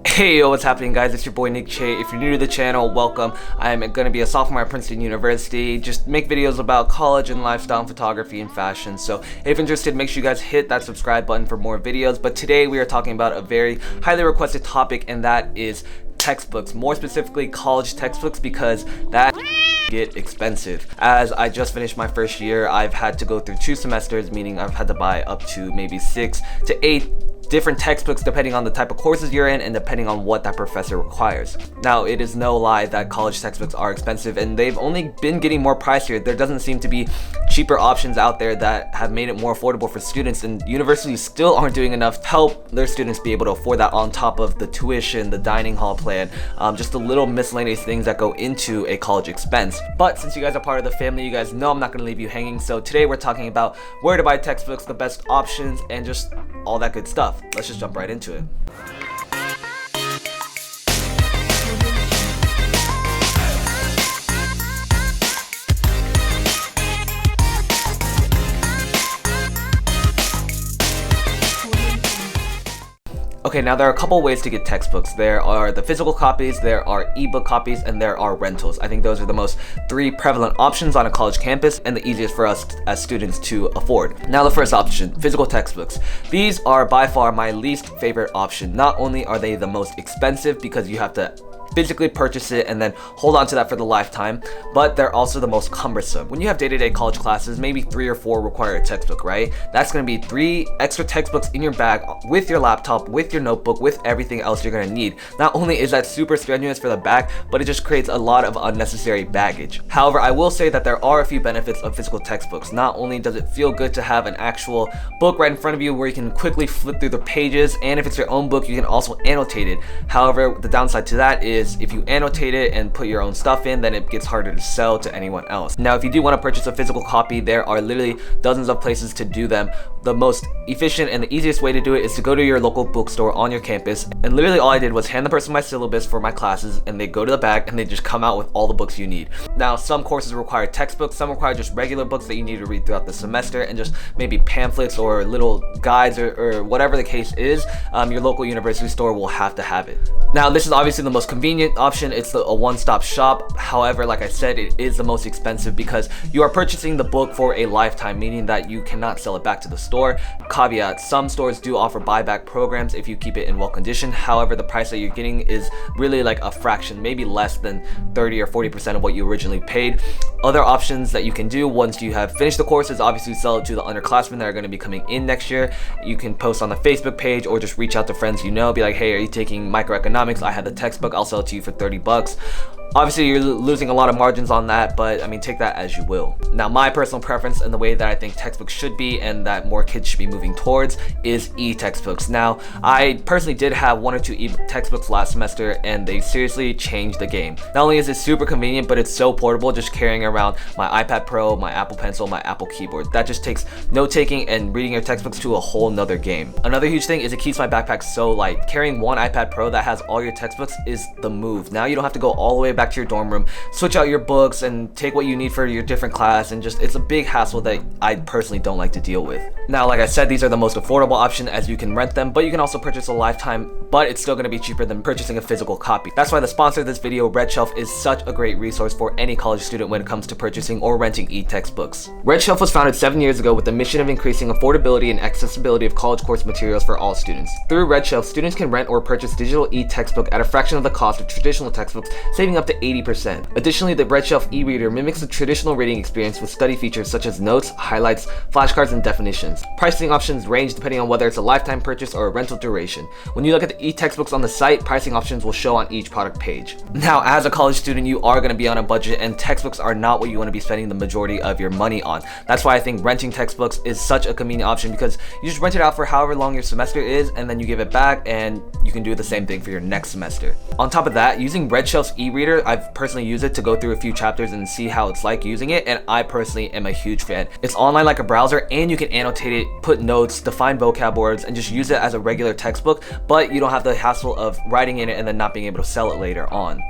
Hey yo, what's happening guys? It's your boy Nick Chae. If you're new to the channel, welcome. I'm gonna be a sophomore at Princeton University. Just make videos about college and lifestyle and photography and fashion. So if interested, make sure you guys hit that subscribe button for more videos. But today we are talking about a very highly requested topic, and that is textbooks, more specifically college textbooks, because that get expensive. As I just finished my first year, I've had to go through 2 semesters, meaning I've had to buy up to maybe 6 to 8 different textbooks depending on the type of courses you're in and depending on what that professor requires. Now, it is no lie that college textbooks are expensive, and they've only been getting more pricier. There doesn't seem to be cheaper options out there that have made it more affordable for students, and universities still aren't doing enough to help their students be able to afford that, on top of the tuition, the dining hall plan, just the little miscellaneous things that go into a college expense. But since you guys are part of the family, you guys know I'm not going to leave you hanging. So today we're talking about where to buy textbooks, the best options, and just all that good stuff. Let's just jump right into it. Okay, now there are a couple ways to get textbooks. There are the physical copies, there are ebook copies, and there are rentals. I think those are the most 3 prevalent options on a college campus and the easiest for us as students to afford. Now the first option, physical textbooks. These are by far my least favorite option. Not only are they the most expensive because you have to physically purchase it and then hold on to that for the lifetime, but they're also the most cumbersome. When you have day-to-day college classes, maybe 3 or 4 require a textbook, right? That's going to be 3 extra textbooks in your bag with your laptop, with your notebook, with everything else you're going to need. Not only is that super strenuous for the bag, but it just creates a lot of unnecessary baggage. However, I will say that there are a few benefits of physical textbooks. Not only does it feel good to have an actual book right in front of you where you can quickly flip through the pages, and if it's your own book, you can also annotate it. However, the downside to that is if you annotate it and put your own stuff in, then it gets harder to sell to anyone else. Now, if you do want to purchase a physical copy, there are literally dozens of places to do them. The most efficient and the easiest way to do it is to go to your local bookstore on your campus, and literally all I did was hand the person my syllabus for my classes, and they go to the back and they just come out with all the books you need. Now, some courses require textbooks, some require just regular books that you need to read throughout the semester, and just maybe pamphlets or little guides or whatever the case is. Your local university store will have to have it. Now, this is obviously the most convenient option. It's a one-stop shop. However, like I said, it is the most expensive because you are purchasing the book for a lifetime, meaning that you cannot sell it back to the store. Caveat, some stores do offer buyback programs if you keep it in well condition. However, the price that you're getting is really like a fraction, maybe less than 30 or 40% of what you originally paid. Other options that you can do once you have finished the course is obviously sell it to the underclassmen that are going to be coming in next year. You can post on the Facebook page or just reach out to friends you know, be like, hey, are you taking microeconomics? I have the textbook, I'll sell it to you for 30 bucks. Obviously, you're losing a lot of margins on that, but I mean, take that as you will. Now, my personal preference and the way that I think textbooks should be and that more kids should be moving towards is e-textbooks. Now, I personally did have 1 or 2 e-textbooks last semester, and they seriously changed the game. Not only is it super convenient, but it's so portable, just carrying around my iPad Pro, my Apple Pencil, my Apple Keyboard. That just takes note-taking and reading your textbooks to a whole nother game. Another huge thing is it keeps my backpack so light. Carrying one iPad Pro that has all your textbooks is the move. Now you don't have to go all the way back to your dorm room, switch out your books, and take what you need for your different class, and just, it's a big hassle that I personally don't like to deal with. Now, like I said, these are the most affordable option as you can rent them, but you can also purchase a lifetime, but it's still going to be cheaper than purchasing a physical copy. That's why the sponsor of this video, Red Shelf, is such a great resource for any college student when it comes to purchasing or renting e-textbooks. Red Shelf was founded 7 years ago with the mission of increasing affordability and accessibility of college course materials for all students. Through Red Shelf, students can rent or purchase digital e-textbook at a fraction of the cost of traditional textbooks, saving up to 80%. Additionally, the Red Shelf e-reader mimics the traditional reading experience with study features such as notes, highlights, flashcards, and definitions. Pricing options range depending on whether it's a lifetime purchase or a rental duration. When you look at the e-textbooks on the site, pricing options will show on each product page. Now, as a college student, you are going to be on a budget, and textbooks are not what you want to be spending the majority of your money on. That's why I think renting textbooks is such a convenient option, because you just rent it out for however long your semester is, and then you give it back, and you can do the same thing for your next semester. On top of that, using Red Shelf's e-reader, I've personally used it to go through a few chapters and see how it's like using it, and I personally am a huge fan. It's online like a browser, and you can annotate it, put notes, define vocab words, and just use it as a regular textbook, but you don't have the hassle of writing in it and then not being able to sell it later on.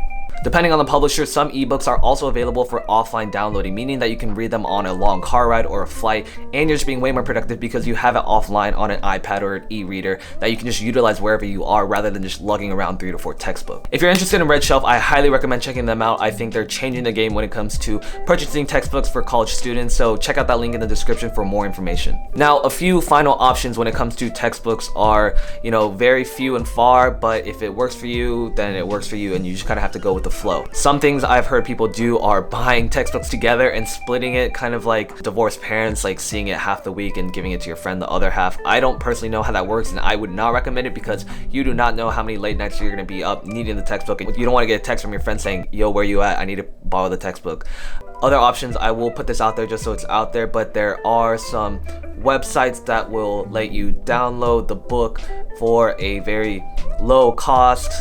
Depending on the publisher, some ebooks are also available for offline downloading, meaning that you can read them on a long car ride or a flight, and you're just being way more productive because you have it offline on an iPad or an e-reader that you can just utilize wherever you are rather than just lugging around 3 to 4 textbooks. If you're interested in Red Shelf, I highly recommend checking them out. I think they're changing the game when it comes to purchasing textbooks for college students, so check out that link in the description for more information. Now, a few final options when it comes to textbooks are, very few and far, but if it works for you, then it works for you, and you just kind of have to go with the flow. Some things I've heard people do are buying textbooks together and splitting it, kind of like divorced parents, like seeing it half the week and giving it to your friend the other half. I don't personally know how that works, and I would not recommend it because you do not know how many late nights you're going to be up needing the textbook, and you don't want to get a text from your friend saying, yo, where you at? I need to borrow the textbook. Other options, I will put this out there just so it's out there, but there are some websites that will let you download the book for a very low cost.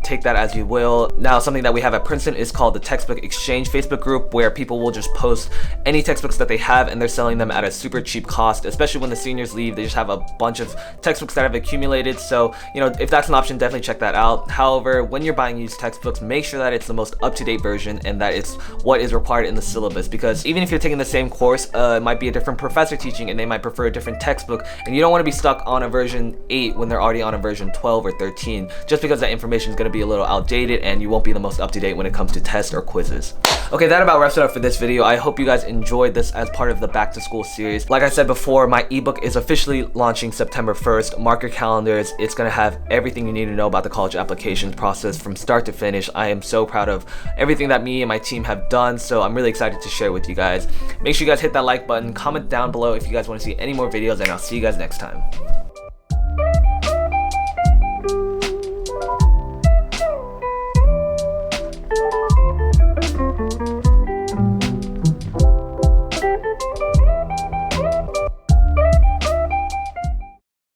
Take that as you will. Now, something that we have at Princeton is called the Textbook Exchange Facebook group, where people will just post any textbooks that they have and they're selling them at a super cheap cost, especially when the seniors leave. They just have a bunch of textbooks that have accumulated. So, if that's an option, definitely check that out. However, when you're buying used textbooks, make sure that it's the most up-to-date version and that it's what is required in the syllabus, because even if you're taking the same course, it might be a different professor teaching and they might prefer a different textbook, and you don't want to be stuck on a version 8 when they're already on a version 12 or 13, just because that information is going to be a little outdated and you won't be the most up-to-date when it comes to tests or quizzes. Okay, that about wraps it up for this video. I hope you guys enjoyed this as part of the back to school series. Like I said before, my ebook is officially launching September 1st. Mark your calendars. It's gonna have everything you need to know about the college applications process from start to finish. I am so proud of everything that me and my team have done, so I'm really excited to share with you guys. Make sure you guys hit that like button, comment down below if you guys want to see any more videos, and I'll see you guys next time.